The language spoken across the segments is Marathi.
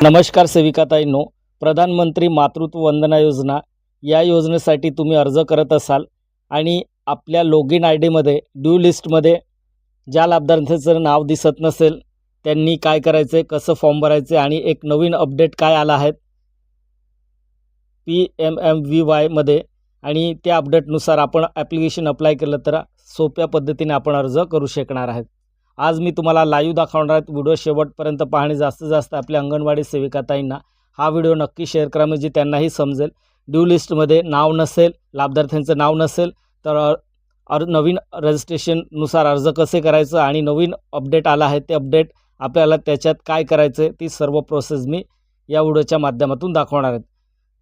नमस्कार सेविकाताईंनो, प्रधानमंत्री मातृत्व वंदना योजना या योजनेसाठी तुम्ही अर्ज करत असाल आणि आपल्या लॉगिन आय डीमध्ये ड्यू लिस्टमध्ये ज्या लाभार्थ्यांचं नाव दिसत नसेल त्यांनी काय करायचं आहे, कसं फॉर्म भरायचे आणि एक नवीन अपडेट काय आला आहे PMMVY आणि त्या अपडेटनुसार आपण ॲप्लिकेशन अप्लाय केलं तर सोप्या पद्धतीने आपण अर्ज करू शकणार आहेत। आज मी तुम्हाला लाईव्ह दाखवणार आहे। व्हिडिओ शेवटपर्यंत पाहणे, जास्तीत जास्त आपल्या अंगणवाडी सेविकाताईंना हा व्हिडिओ नक्की शेअर करा, म्हणजे त्यांनाही समजेल। ड्यू लिस्टमध्ये नाव नसेल, लाभार्थ्यांचं नाव नसेल तर नवीन रजिस्ट्रेशननुसार अर्ज कसे करायचं आणि नवीन अपडेट आला आहे ते अपडेट आपल्याला त्याच्यात काय करायचं ती सर्व प्रोसेस मी या व्हिडिओच्या माध्यमातून दाखवणार आहे।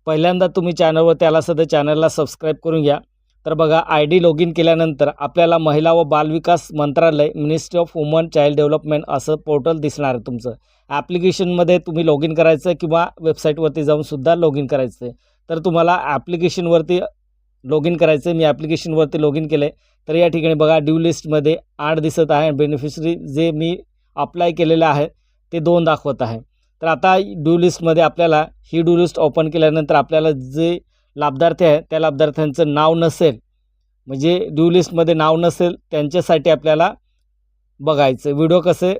पहिल्यांदा तुम्ही चॅनलवर आला असेल तर चॅनलला सबस्क्राईब करून घ्या। तर बघा, आय डी लॉग इन केल्यानंतर आपल्याला महिला व बालविकास मंत्रालय, ministry of woman child development असं पोर्टल दिसणार आहे। तुमचं ॲप्लिकेशनमध्ये तुम्ही लॉग इन करायचं किंवा वेबसाईटवरती जाऊन सुद्धा लॉग इन करायचं आहे। तर तुम्हाला ॲप्लिकेशनवरती लॉग इन करायचं आहे। मी ॲप्लिकेशनवरती लॉग इन केलं आहे। तर या ठिकाणी बघा, ड्यू लिस्टमध्ये 8 दिसत आहे, बेनिफिशरी जे मी अप्लाय केलेलं आहे ते 2 दाखवत आहे। तर आता ड्यू लिस्टमध्ये आपल्याला ही ड्यू लिस्ट ओपन केल्यानंतर आपल्याला जे लाभार्थी आहे त्या लाभार्थ्यांचं नाव नसेल, म्हणजे ड्यू लिस्टमध्ये नाव नसेल, त्यांच्यासाठी आपल्याला बघायचं व्हिडिओ कसे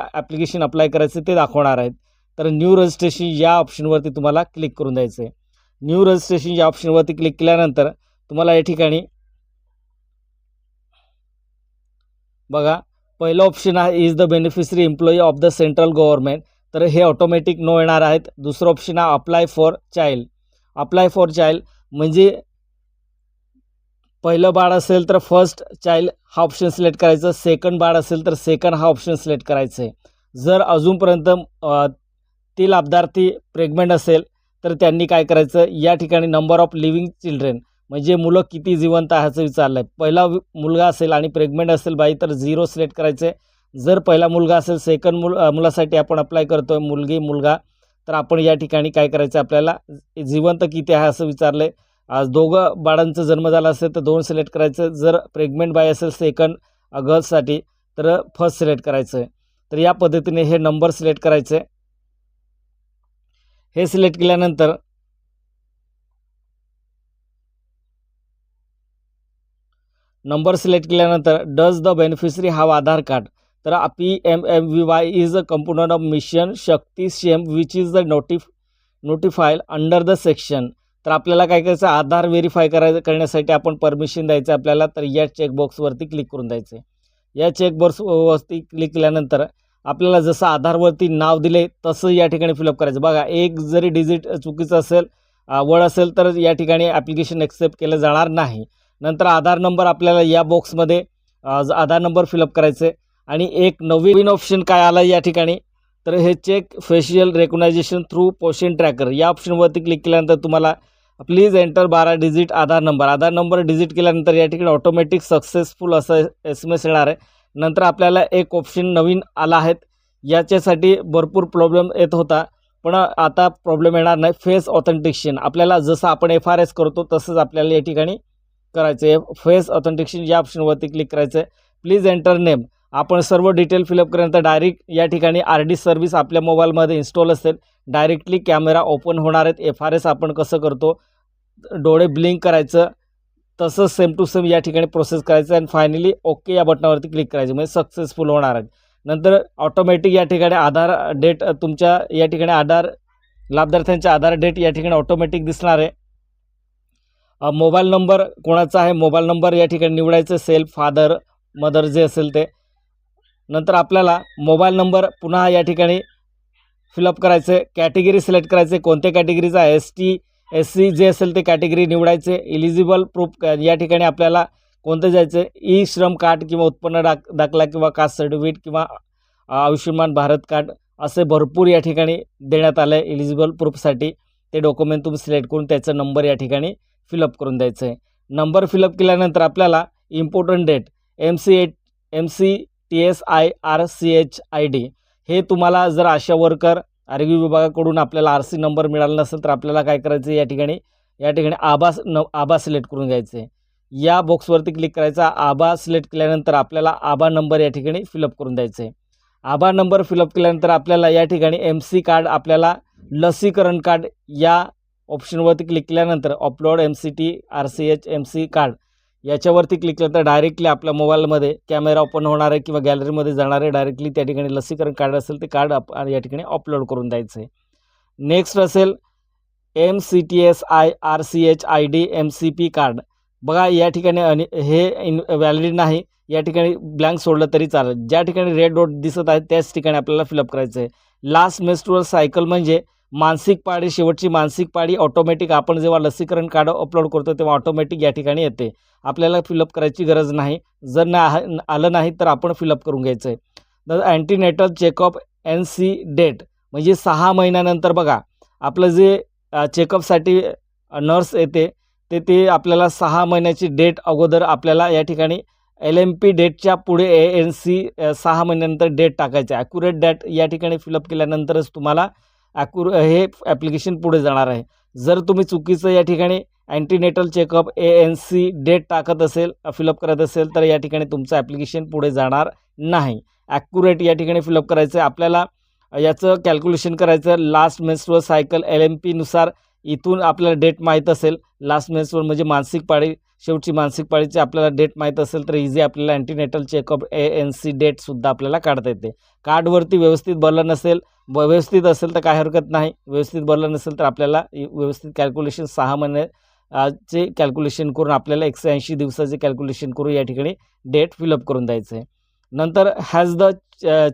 ॲप्लिकेशन अप्लाय करायचं ते दाखवणार आहेत। तर न्यू रजिस्ट्रेशन या ऑप्शनवरती तुम्हाला क्लिक करून द्यायचं आहे। न्यू रजिस्ट्रेशन या ऑप्शनवरती क्लिक केल्यानंतर तुम्हाला या ठिकाणी बघा, पहिलं ऑप्शन आहे is the beneficiary employee of the central government, तर हे ऑटोमॅटिक नो येणार आहेत। दुसरं ऑप्शन आहे apply for child. Apply for child म्हणजे पहिलं बाळ असेल तर फर्स्ट चाइल्ड हा ऑप्शन सिलेक्ट करायचं, सेकंड बाळ असेल तर सेकंड हा ऑप्शन सिलेक्ट करायचं आहे। जर अजूनपर्यंत ती लाभार्थी प्रेग्नंट असेल तर त्यांनी काय करायचं, या ठिकाणी नंबर ऑफ लिव्हिंग चिल्ड्रेन म्हणजे मुलं किती जिवंत आहे असं विचारलं आहे। पहिला मुलगा असेल आणि प्रेग्नंट असेल बाई तर 0 सिलेक्ट करायचं आहे। जर पहिला मुलगा असेल, सेकंड मुलासाठी आपण अप्लाय करतो आहे, मुलगी मुलगा, तर आपण या ठिकाणी काय करायचं, आपल्याला जिवंत किती आहे असं विचारलं आहे। दोघं बाळांचा जन्म झाला असेल तर 2 सिलेक्ट करायचं। जर प्रेग्नंट बाई असेल सेकंड गर्ल्ससाठी तर फर्स्ट सिलेक्ट करायचं आहे। तर या पद्धतीने हे नंबर सिलेक्ट करायचे। हे सिलेक्ट केल्यानंतर does the beneficiary have Aadhaar card, तर PMMVY is a component of mission Shakti scheme which is the notified under the section. तर आपल्याला काय करायचं, आधार व्हेरीफाय करण्यासाठी आपण परमिशन द्यायचं आपल्याला। तर या चेकबॉक्सवरती क्लिक करून द्यायचं आहे। या चेकबॉक्सवरती क्लिक केल्यानंतर आपल्याला जसं आधारवरती नाव दिले तसं या ठिकाणी फिलअप करायचं। बघा, एक जरी डिजिट चुकीचं असेल, वड असेल तर या ठिकाणी ॲप्लिकेशन एक्सेप्ट केलं जाणार नाही। नंतर आधार नंबर आपल्याला या बॉक्समध्ये आधार नंबर फिलअप करायचे आणि एक नवीन ऑप्शन काय आला या ठिकाणी, तर हे चेक फेशियल रेकग्नायझेशन थ्रू पोशन ट्रॅकर या ऑप्शनवरती क्लिक केल्यानंतर तुम्हाला please enter 12 digit Aadhaar number digit केल्यानंतर या ठिकाणी ऑटोमॅटिक सक्सेसफुल असं SMS येणार आहे। नंतर आपल्याला एक ऑप्शन नवीन आला आहे, याच्यासाठी भरपूर प्रॉब्लेम येत होता पण आता प्रॉब्लेम येणार नाही। फेस ऑथेंटिकेशन, आपल्याला जसं आपण FRS करतो तसंच आपल्याला या ठिकाणी करायचं आहे। फेस ऑथेंटिकेशन या ऑप्शनवरती क्लिक करायचं आहे। प्लीज एंटर नेम, आपण सर्व डिटेल फिलअप केल्यानंतर डायरेक्ट या ठिकाणी RD सर्व्हिस आपल्या मोबाईलमध्ये इन्स्टॉल असेल, डायरेक्टली कॅमेरा ओपन होणार आहेत। FRS आपण कसं करतो, डोळे ब्लिंक करायचं, तसंच सेम टू सेम या ठिकाणी प्रोसेस करायचं आणि फायनली ओके या बटनावरती क्लिक करायचं, म्हणजे सक्सेसफुल होणार आहे। नंतर ऑटोमॅटिक या ठिकाणी आधार डेट, तुमच्या या ठिकाणी लाभार्थ्यांच्या आधार डेट या ठिकाणी ऑटोमॅटिक दिसणार आहे। मोबाईल नंबर कोणाचा आहे, मोबाईल नंबर या ठिकाणी निवडायचं, सेल्फ, फादर, मदर जे असेल ते। नंतर आपल्याला मोबाईल नंबर पुन्हा या ठिकाणी फिलअप करायचे। कॅटेगरी सिलेक्ट करायचे, कोणत्या कॅटेगरीचा, ST SC जे असेल ते कॅटेगरी निवडायचे। इलिजिबल प्रूफ या ठिकाणी आपल्याला कोणतं जायचं, ई श्रम कार्ड किंवा उत्पन्न दाखला किंवा कास्ट सर्टिफिकेट किंवा आयुष्यमान भारत कार्ड असे भरपूर या ठिकाणी देण्यात आलं आहे इलिजिबल प्रूफसाठी। ते डॉक्युमेंट तुम्ही सिलेक्ट करून त्याचा नंबर या ठिकाणी फिलअप करून द्यायचं आहे। नंबर फिलअप केल्यानंतर आपल्याला इम्पॉर्टंट डेट MCTSIRCHID हे तुम्हाला जर आशा वर्कर आरोग्य विभागाकडून आपल्याला RC नंबर मिळाला नसेल तर आपल्याला काय करायचं, या ठिकाणी आबा सिलेक्ट करून घ्यायचं आहे। या बॉक्सवरती क्लिक करायचा, आबा सिलेक्ट केल्यानंतर आपल्याला आबा नंबर या ठिकाणी फिलअप करून द्यायचं आहे। आधार नंबर फिलअप केल्यानंतर आपल्याला या ठिकाणी MC कार्ड, आपल्याला लसीकरण कार्ड या ऑप्शनवरती क्लिक केल्यानंतर upload MCT RCH MC card याच्यावरती क्लिक केलं तर डायरेक्टली आपल्या मोबाईलमध्ये कॅमेरा ओपन होणार आहे किंवा गॅलरीमध्ये जाणार आहे. डायरेक्टली त्या ठिकाणी लसीकरण कार्ड असेल ते कार्ड या ठिकाणी अपलोड करून द्यायचं आहे. नेक्स्ट असेल MCTSI RCH ID MCP card. बघा या ठिकाणी हे व्हॅलिड नाही, या ठिकाणी ब्लँक सोडलं तरी चालेल. ज्या ठिकाणी रेड डॉट दिसत आहे त्याच ठिकाणी आपल्याला फिलअप करायचं आहे. लास्ट मेन्स्ट्रुअल सायकल म्हणजे मासिक पाळी, शेवटची मासिक पाळी ऑटोमॅटिक आपण जेव्हा लसीकरण कार्ड अपलोड करतो तेव्हा ऑटोमॅटिक या ठिकाणी येते, आपल्याला फिलअप करायची गरज नाही. जर आलं नाही तर आपण फिलअप करून घ्यायचं आहे. तर अँटीनेटल चेकअप NC डेट म्हणजे 6 महिन्यानंतर बघा आपलं जे चेकअपसाठी नर्स येते ते आपल्याला 6 महिन्याची डेट अगोदर आपल्याला या ठिकाणी LMP डेटच्या पुढे ANC 6 महिन्यानंतर डेट टाकायचं आहे. ॲक्युरेट डेट या ठिकाणी फिलअप केल्यानंतरच तुम्हाला हे ॲप्लिकेशन पुढे जाणार आहे. जर तुम्ही चुकीचं या ठिकाणी अँटीनेटल चेकअप ANC डेट टाकत असेल, फिलअप करत असेल तर या ठिकाणी तुमचं ॲप्लिकेशन पुढे जाणार नाही. ॲक्युरेट या ठिकाणी फिलअप करायचं आहे. आपल्याला याचं कॅल्क्युलेशन करायचं लास्ट मेन्स्ट्रुअल सायकल LMP नुसार. इथून आपल्याला डेट माहीत असेल, लास्ट मेन्स्ट्रुअल म्हणजे मासिक पाळी, शेवटची मासिक पाळीची आपल्याला डेट माहीत असेल तर इझी आपल्याला अँटीनेटल चेकअप ANC डेटसुद्धा आपल्याला काढता येते. कार्डवरती व्यवस्थित भरलं नसेल, व्यवस्थित असेल तर काय हरकत नाही, व्यवस्थित भरलं नसेल तर आपल्याला व्यवस्थित कॅल्क्युलेशन 6 महिन्याचे कॅल्क्युलेशन करून आपल्याला 180 दिवसाचे कॅल्क्युलेशन करून या ठिकाणी डेट फिलअप करून द्यायचं आहे. नंतर हॅज द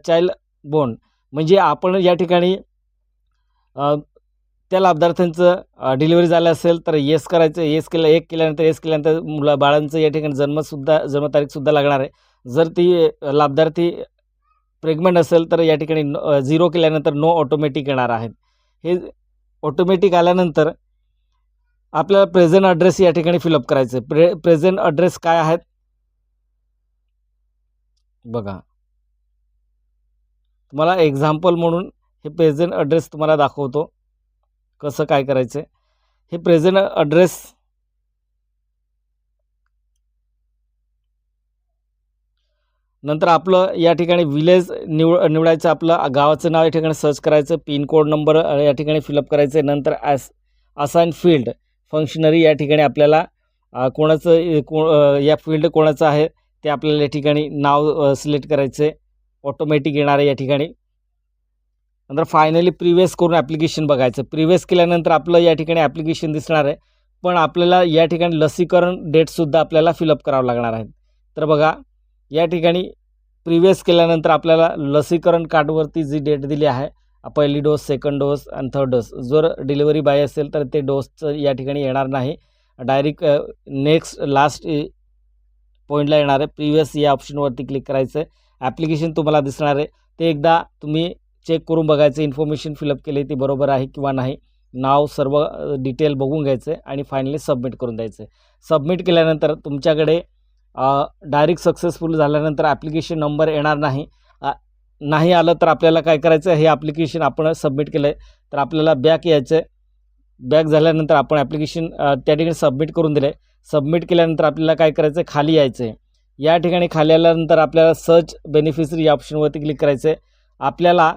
चाइल्ड बोर्न म्हणजे आपण या ठिकाणी त्या लाभार्थ्यांचं डिलिव्हरी झालं असेल तर येस करायचं. येस केल्यानंतर बाळांचं या ठिकाणी जन्मतारीखसुद्धा लागणार आहे. जर ती लाभार्थी प्रेग्नंट असेल तर या ठिकाणी 0 केल्यानंतर नो ऑटोमॅटिक येणार आहेत. हे ऑटोमॅटिक आल्यानंतर आपल्याला प्रेझेंट ॲड्रेस या ठिकाणी फिलअप करायचं. प्रेझेंट ॲड्रेस काय आहेत बघा, तुम्हाला एक्झाम्पल म्हणून हे प्रेझेंट ॲड्रेस तुम्हाला दाखवतो कसं काय करायचं. हे प्रेझेंट ॲड्रेस नंतर आपलं या ठिकाणी विलेज निवडायचं, आपलं गावाचं नाव या ठिकाणी सर्च करायचं, पिनकोड नंबर या ठिकाणी फिलअप करायचं. नंतर असाइन फील्ड फंक्शनरी या ठिकाणी आपल्याला या फील्ड कोणाचं आहे ते आपल्याला या ठिकाणी नाव सिलेक्ट करायचं आहे, ऑटोमॅटिक येणार आहे या ठिकाणी. नंतर फायनली प्रिव्हियस करून ॲप्लिकेशन बघायचं. प्रिव्हियस केल्यानंतर आपलं या ठिकाणी ॲप्लिकेशन दिसणार आहे, पण आपल्याला या ठिकाणी लसीकरण डेटसुद्धा आपल्याला फिलअप करावं लागणार आहे. तर बघा या ठिकाणी प्रिव्हियस केल्यानंतर आपल्याला लसीकरण कार्डवरती जी डेट दिली आहे, पहिली डोस, सेकंड डोस आणि थर्ड डोस, जर डिलिव्हरी बाय असेल तर ते डोसचं या ठिकाणी येणार नाही, डायरेक्ट नेक्स्ट लास्ट पॉईंटला येणार आहे. प्रिव्हियस या ऑप्शनवरती क्लिक करायचं आहे. ॲप्लिकेशन तुम्हाला दिसणार आहे, ते एकदा तुम्ही चेक करून बघायचं, इन्फॉर्मेशन फिलअप केली ती बरोबर आहे किंवा नाही, नाव सर्व डिटेल बघून घ्यायचं आहे आणि फायनली सबमिट करून द्यायचं आहे. सबमिट केल्यानंतर तुमच्याकडे डायरेक्ट सक्सेसफुल झाल्यानंतर ॲप्लिकेशन नंबर येणार नाही. नाही आलं तर आपल्याला काय करायचं, हे ॲप्लिकेशन आपण सबमिट केलं आहे तर आपल्याला बॅक यायचं आहे. बॅक झाल्यानंतर आपण ॲप्लिकेशन त्या ठिकाणी सबमिट करून दिलं आहे. सबमिट केल्यानंतर आपल्याला काय करायचं आहे, खाली यायचं आहे. या ठिकाणी खाली आल्यानंतर आपल्याला सर्च बेनिफिशरी या ऑप्शनवरती क्लिक करायचं आहे. आपल्याला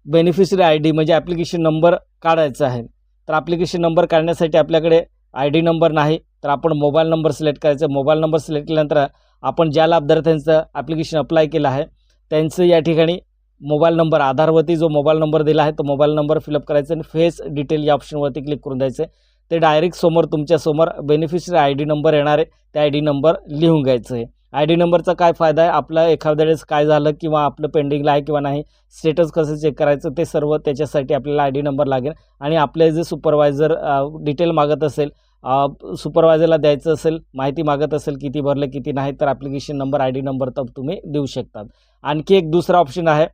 बेनिफिशरी ID म्हणजे ॲप्लिकेशन नंबर काढायचा आहे. तर ॲप्लिकेशन नंबर काढण्यासाठी आपल्याकडे ID नंबर नाही तर आपण मोबाईल नंबर सिलेक्ट करायचा. मोबाईल नंबर सिलेक्ट केल्यानंतर आपण ज्या लाभार्थ्यांचं ॲप्लिकेशन अप्लाय केलं आहे त्यांचं या ठिकाणी मोबाईल नंबर, आधारवरती जो मोबाईल नंबर दिला आहे तो मोबाईल नंबर फिलअप करायचा आणि फेस डिटेल या ऑप्शनवरती क्लिक करून द्यायचं आहे. ते डायरेक्ट तुमच्यासमोर बेनिफिशरी ID नंबर येणार आहे, त्या ID नंबर लिहून घ्यायचं आहे. ID नंबरचा काय फायदा आहे, आपलं एखाद्या वेळेस काय झालं किंवा आपलं पेंडिंगला आहे किंवा नाही, स्टेटस कसं चेक करायचं ते सर्व त्याच्यासाठी आपल्याला ID नंबर लागेल. आणि आपले जे सुपरवायझर डिटेल मागत असेल, सुपरवायझरला द्यायचं असेल, माहिती मागत असेल किती भरलं किती नाही, तर ॲप्लिकेशन नंबर ID नंबर तर तुम्ही देऊ शकतात. आणखी एक दुसरा ऑप्शन आहे,